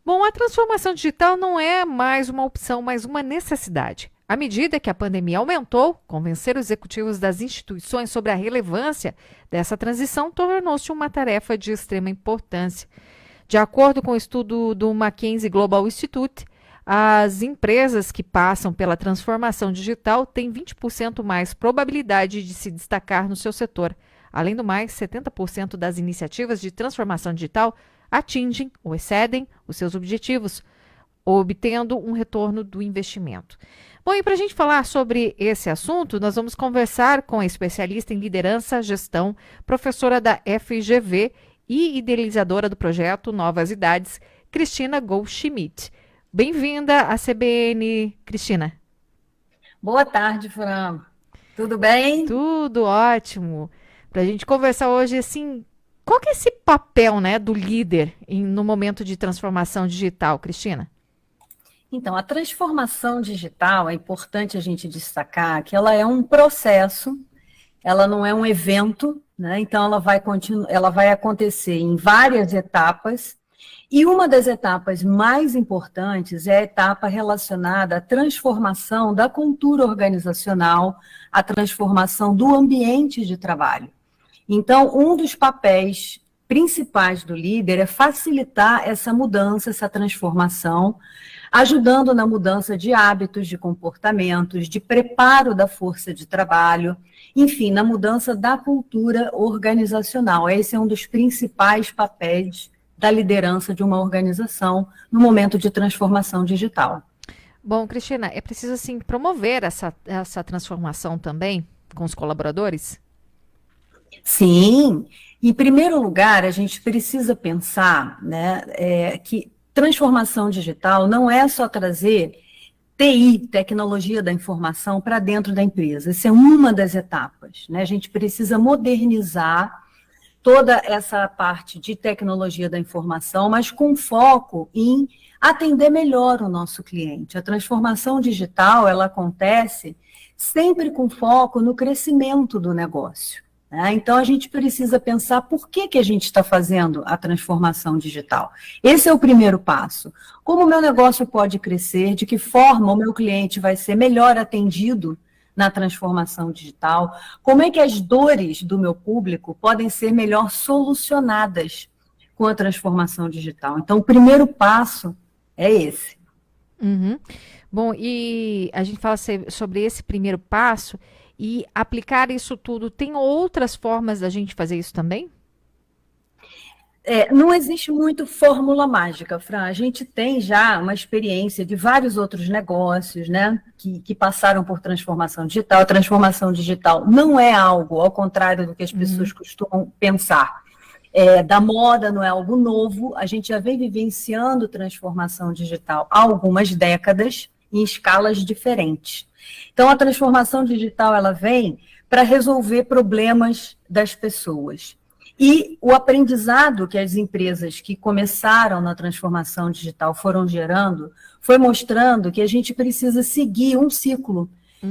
Bom, a transformação digital não é mais uma opção, mas uma necessidade. À medida que a pandemia aumentou, convencer os executivos das instituições sobre a relevância dessa transição tornou-se uma tarefa de extrema importância. De acordo com o estudo do McKinsey Global Institute, as empresas que passam pela transformação digital têm 20% mais probabilidade de se destacar no seu setor. Além do mais, 70% das iniciativas de transformação digital atingem ou excedem os seus objetivos, obtendo um retorno do investimento. Bom, e para a gente falar sobre esse assunto, nós vamos conversar com a especialista em liderança e gestão, professora da FGV e idealizadora do projeto Novas Idades, Cristina Goldschmidt. Bem-vinda à CBN, Cristina. Boa tarde, Fran. Tudo bem? Tudo ótimo. Para a gente conversar hoje, assim, qual que é esse papel, né, do líder no momento de transformação digital, Cristina? Então, a transformação digital, é importante a gente destacar que ela é um processo, ela não é um evento, né? Então, ela vai acontecer em várias etapas, e uma das etapas mais importantes é a etapa relacionada à transformação da cultura organizacional, à transformação do ambiente de trabalho. Então, um dos papéis principais do líder é facilitar essa mudança, essa transformação, ajudando na mudança de hábitos, de comportamentos, de preparo da força de trabalho, enfim, na mudança da cultura organizacional. Esse é um dos principais papéis da liderança de uma organização no momento de transformação digital. Bom, Cristina, é preciso, assim, promover essa transformação também com os colaboradores? Sim, em primeiro lugar, a gente precisa pensar, né, que transformação digital não é só trazer TI, tecnologia da informação, para dentro da empresa. Essa é uma das etapas, né? A gente precisa modernizar toda essa parte de tecnologia da informação, mas com foco em atender melhor o nosso cliente. A transformação digital, ela acontece sempre com foco no crescimento do negócio, né? Então, a gente precisa pensar por que a gente está fazendo a transformação digital. Esse é o primeiro passo. Como o meu negócio pode crescer, de que forma o meu cliente vai ser melhor atendido na transformação digital, como é que as dores do meu público podem ser melhor solucionadas com a transformação digital. Então, o primeiro passo é esse. Uhum. Bom, e a gente fala sobre esse primeiro passo e aplicar isso tudo. Tem outras formas da gente fazer isso também? Não existe muito fórmula mágica, Fran. A gente tem já uma experiência de vários outros negócios, né, que passaram por transformação digital. A transformação digital não é algo, ao contrário do que as pessoas costumam pensar, da moda, não é algo novo. A gente já vem vivenciando transformação digital há algumas décadas, em escalas diferentes. Então, a transformação digital ela vem para resolver problemas das pessoas. E o aprendizado que as empresas que começaram na transformação digital foram gerando, foi mostrando que a gente precisa seguir um ciclo,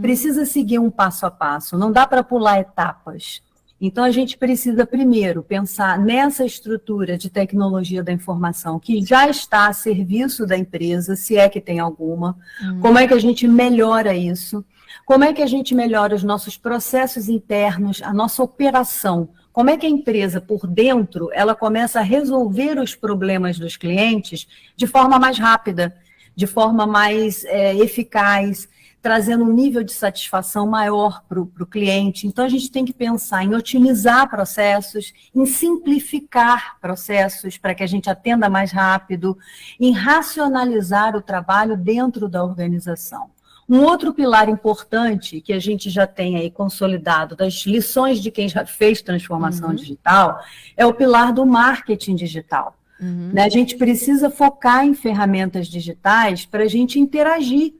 precisa seguir um passo a passo, não dá para pular etapas. Então, a gente precisa primeiro pensar nessa estrutura de tecnologia da informação que já está a serviço da empresa, se é que tem alguma, como é que a gente melhora isso, como é que a gente melhora os nossos processos internos, a nossa operação. Como é que a empresa, por dentro, ela começa a resolver os problemas dos clientes de forma mais rápida, de forma mais eficaz, trazendo um nível de satisfação maior para o cliente. Então, a gente tem que pensar em otimizar processos, em simplificar processos para que a gente atenda mais rápido, em racionalizar o trabalho dentro da organização. Um outro pilar importante que a gente já tem aí consolidado das lições de quem já fez transformação digital é o pilar do marketing digital. Né? A gente precisa focar em ferramentas digitais para a gente interagir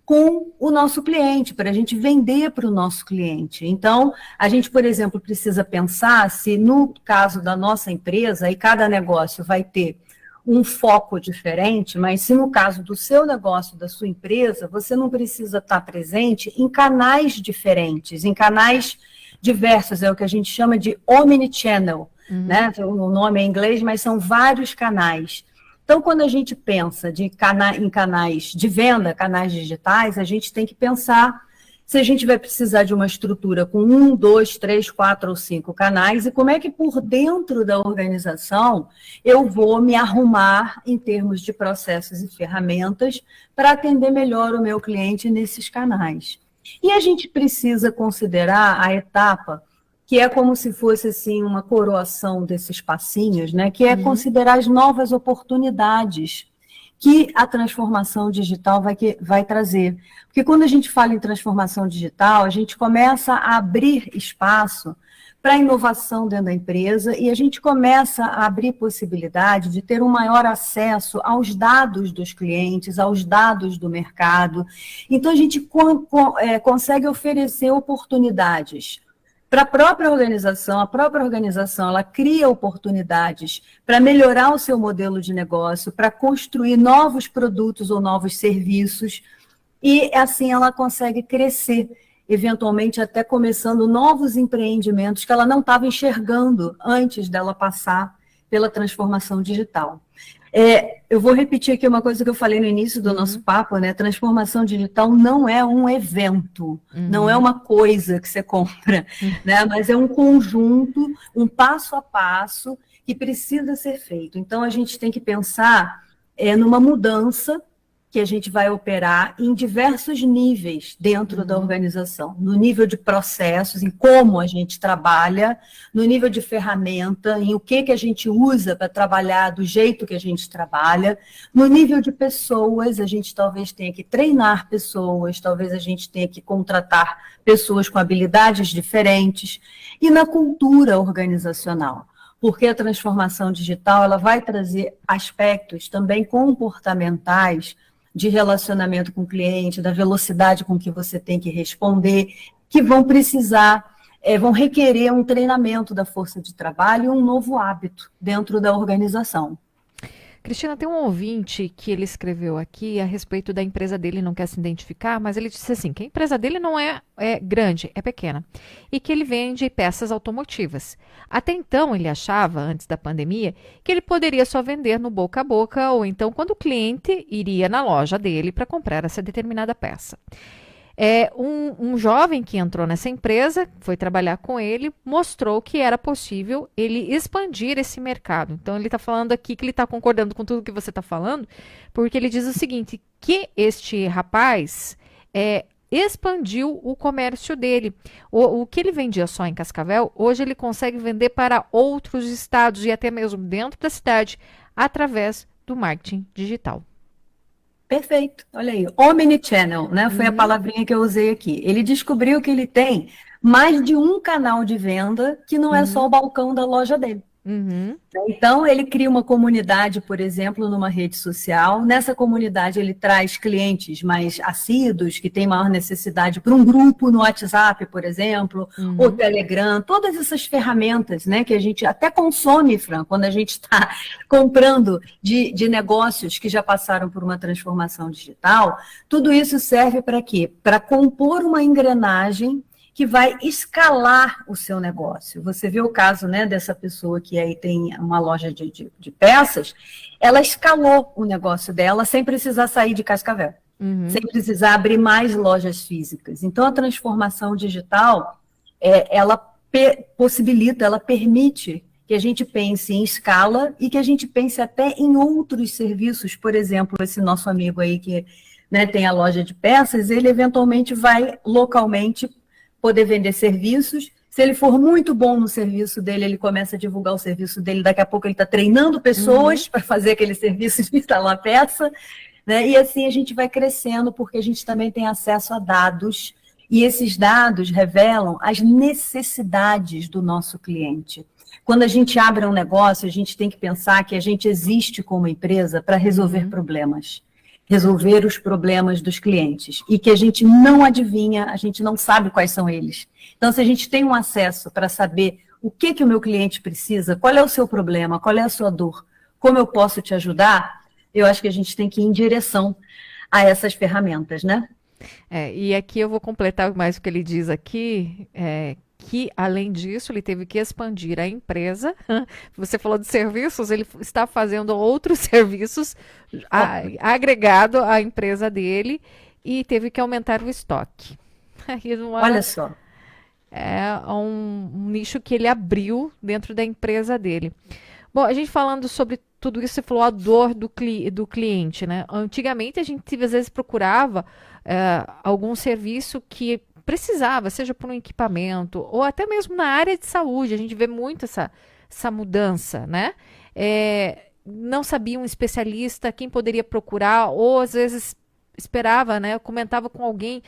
com o nosso cliente, para a gente vender para o nosso cliente. Então, a gente, por exemplo, precisa pensar se no caso da nossa empresa, e cada negócio vai ter um foco diferente, mas se no caso do seu negócio, da sua empresa, você não precisa estar presente em canais diferentes, em canais diversos, é o que a gente chama de omnichannel, né? O nome é em inglês, mas são vários canais. Então, quando a gente pensa em canais de venda, canais digitais, a gente tem que pensar se a gente vai precisar de uma estrutura com 1, 2, 3, 4 ou 5 canais, e como é que por dentro da organização eu vou me arrumar em termos de processos e ferramentas para atender melhor o meu cliente nesses canais. E a gente precisa considerar a etapa que é como se fosse assim uma coroação desses passinhos, né? Que é considerar as novas oportunidades que a transformação digital vai trazer. Porque quando a gente fala em transformação digital, a gente começa a abrir espaço para inovação dentro da empresa e a gente começa a abrir possibilidade de ter um maior acesso aos dados dos clientes, aos dados do mercado. Então, a gente consegue oferecer oportunidades para a própria organização ela cria oportunidades para melhorar o seu modelo de negócio, para construir novos produtos ou novos serviços, e assim ela consegue crescer, eventualmente até começando novos empreendimentos que ela não estava enxergando antes dela passar pela transformação digital. Eu vou repetir aqui uma coisa que eu falei no início do nosso papo, né? Transformação digital não é um evento, não é uma coisa que você compra, né? Mas é um conjunto, um passo a passo que precisa ser feito. Então, a gente tem que pensar numa mudança que a gente vai operar em diversos níveis dentro da organização, no nível de processos, em como a gente trabalha, no nível de ferramenta, em o que a gente usa para trabalhar do jeito que a gente trabalha, no nível de pessoas, a gente talvez tenha que treinar pessoas, talvez a gente tenha que contratar pessoas com habilidades diferentes, e na cultura organizacional. Porque a transformação digital ela vai trazer aspectos também comportamentais de relacionamento com o cliente, da velocidade com que você tem que responder, que vão precisar, vão requerer um treinamento da força de trabalho e um novo hábito dentro da organização. Cristina, tem um ouvinte que ele escreveu aqui a respeito da empresa dele, não quer se identificar, mas ele disse assim, que a empresa dele não é grande, é pequena, e que ele vende peças automotivas. Até então, ele achava, antes da pandemia, que ele poderia só vender no boca a boca, ou então quando o cliente iria na loja dele para comprar essa determinada peça. Um jovem que entrou nessa empresa, foi trabalhar com ele, mostrou que era possível ele expandir esse mercado. Então, ele está falando aqui que ele está concordando com tudo que você está falando, porque ele diz o seguinte, que este rapaz expandiu o comércio dele. O que ele vendia só em Cascavel, hoje ele consegue vender para outros estados e até mesmo dentro da cidade, através do marketing digital. Perfeito, olha aí, omnichannel, né? Foi a palavrinha que eu usei aqui. Ele descobriu que ele tem mais de um canal de venda que não é só o balcão da loja dele. Então, ele cria uma comunidade, por exemplo, numa rede social. Nessa comunidade, ele traz clientes mais assíduos, que têm maior necessidade para um grupo no WhatsApp, por exemplo, ou Telegram, todas essas ferramentas, né, que a gente até consome, Fran, quando a gente está comprando de negócios que já passaram por uma transformação digital. Tudo isso serve para quê? Para compor uma engrenagem que vai escalar o seu negócio. Você vê o caso, né, dessa pessoa que aí tem uma loja de peças, ela escalou o negócio dela sem precisar sair de Cascavel, sem precisar abrir mais lojas físicas. Então, a transformação digital, ela possibilita, ela permite que a gente pense em escala e que a gente pense até em outros serviços. Por exemplo, esse nosso amigo aí que, né, tem a loja de peças, ele eventualmente vai localmente poder vender serviços. Se ele for muito bom no serviço dele, ele começa a divulgar o serviço dele, daqui a pouco ele está treinando pessoas para fazer aquele serviço de instalar peça, né? E assim a gente vai crescendo, porque a gente também tem acesso a dados, e esses dados revelam as necessidades do nosso cliente. Quando a gente abre um negócio, a gente tem que pensar que a gente existe como empresa para resolver problemas. Resolver os problemas dos clientes, e que a gente não adivinha, a gente não sabe quais são eles. Então, se a gente tem um acesso para saber o que o meu cliente precisa, qual é o seu problema, qual é a sua dor, como eu posso te ajudar, eu acho que a gente tem que ir em direção a essas ferramentas, né? E aqui eu vou completar mais o que ele diz aqui, que, além disso, ele teve que expandir a empresa. Você falou de serviços, ele está fazendo outros serviços agregado à empresa dele e teve que aumentar o estoque. Aí Olha só. é um nicho que ele abriu dentro da empresa dele. Bom, a gente falando sobre tudo isso, você falou a dor do cliente, né? Antigamente a gente às vezes procurava algum serviço que precisava, seja por um equipamento ou até mesmo na área de saúde. A gente vê muito essa mudança, né? Não sabia um especialista quem poderia procurar, ou às vezes esperava, né? Comentava com alguém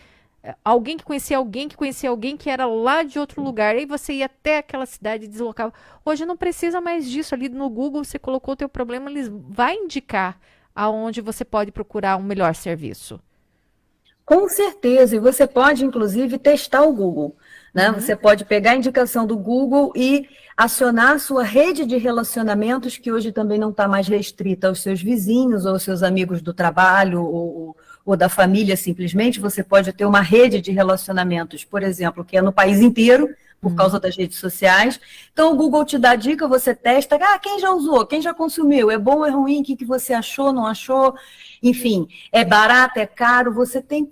que conhecia alguém que conhecia alguém que era lá de outro lugar. Aí você ia até aquela cidade e deslocava. Hoje não precisa mais disso. Ali no Google você colocou o teu problema, eles vai indicar aonde você pode procurar um melhor serviço. Com certeza, e você pode, inclusive, testar o Google, né? Você pode pegar a indicação do Google e acionar a sua rede de relacionamentos, que hoje também não está mais restrita aos seus vizinhos ou aos seus amigos do trabalho ou da família, simplesmente. Você pode ter uma rede de relacionamentos, por exemplo, que é no país inteiro, por causa das redes sociais. Então, o Google te dá dica, você testa, quem já usou, quem já consumiu, é bom, é ruim, o que você achou, não achou? Enfim, é barato, é caro, você tem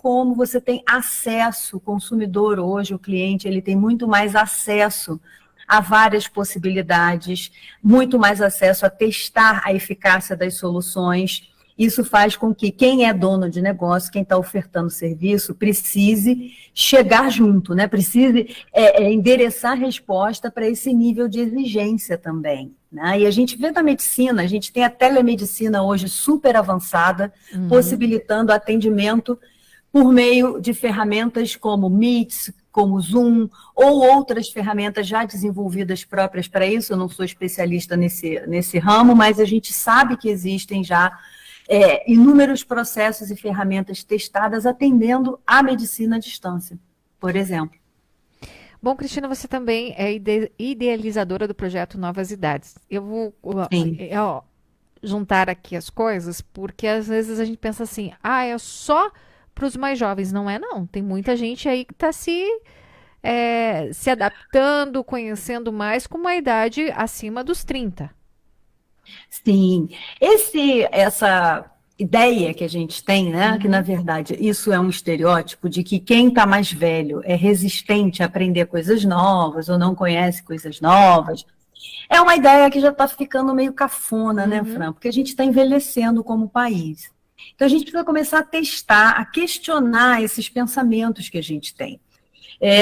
acesso, o consumidor hoje, o cliente, ele tem muito mais acesso a várias possibilidades, muito mais acesso a testar a eficácia das soluções. Isso faz com que quem é dono de negócio, quem está ofertando serviço, precise chegar junto, né? Precise endereçar a resposta para esse nível de exigência também, né? E a gente vê na medicina, a gente tem a telemedicina hoje super avançada, possibilitando atendimento por meio de ferramentas como Meet, como Zoom, ou outras ferramentas já desenvolvidas próprias para isso. Eu não sou especialista nesse ramo, mas a gente sabe que existem já inúmeros processos e ferramentas testadas atendendo a medicina à distância, por exemplo. Bom, Cristina, você também é idealizadora do projeto Novas Idades. Eu vou juntar aqui as coisas, porque às vezes a gente pensa assim, é só para os mais jovens. Não é, não. Tem muita gente aí que está se adaptando, conhecendo mais com uma idade acima dos 30. Sim, essa ideia que a gente tem, né, que na verdade isso é um estereótipo de que quem está mais velho é resistente a aprender coisas novas ou não conhece coisas novas, é uma ideia que já está ficando meio cafona, né, Fran? Porque a gente está envelhecendo como país. Então a gente precisa começar a testar, a questionar esses pensamentos que a gente tem.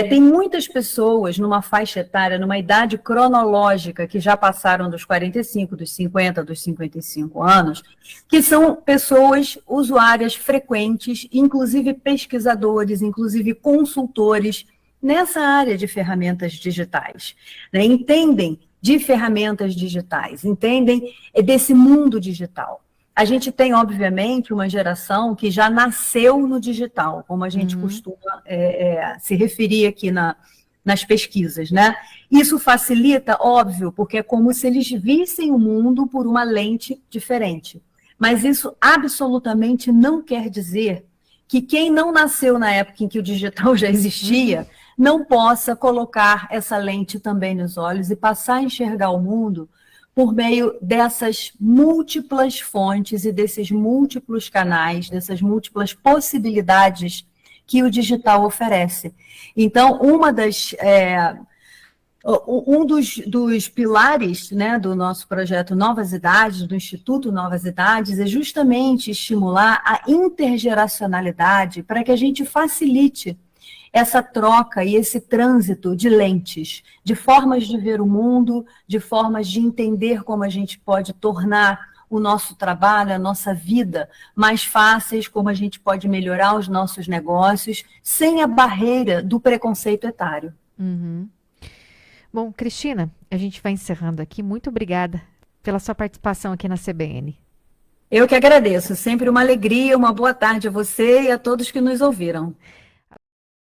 Tem muitas pessoas numa faixa etária, numa idade cronológica, que já passaram dos 45, dos 50, dos 55 anos, que são pessoas usuárias frequentes, inclusive pesquisadores, inclusive consultores, nessa área de ferramentas digitais, né? Entendem de ferramentas digitais, entendem desse mundo digital. A gente tem, obviamente, uma geração que já nasceu no digital, como a gente costuma se referir aqui nas pesquisas, né? Isso facilita, óbvio, porque é como se eles vissem o mundo por uma lente diferente. Mas isso absolutamente não quer dizer que quem não nasceu na época em que o digital já existia não possa colocar essa lente também nos olhos e passar a enxergar o mundo por meio dessas múltiplas fontes e desses múltiplos canais, dessas múltiplas possibilidades que o digital oferece. Então, um dos pilares, né, do nosso projeto Novas Idades, do Instituto Novas Idades, é justamente estimular a intergeracionalidade para que a gente facilite essa troca e esse trânsito de lentes, de formas de ver o mundo, de formas de entender como a gente pode tornar o nosso trabalho, a nossa vida mais fáceis, como a gente pode melhorar os nossos negócios, sem a barreira do preconceito etário. Bom, Cristina, a gente vai encerrando aqui. Muito obrigada pela sua participação aqui na CBN. Eu que agradeço. Sempre uma alegria, uma boa tarde a você e a todos que nos ouviram.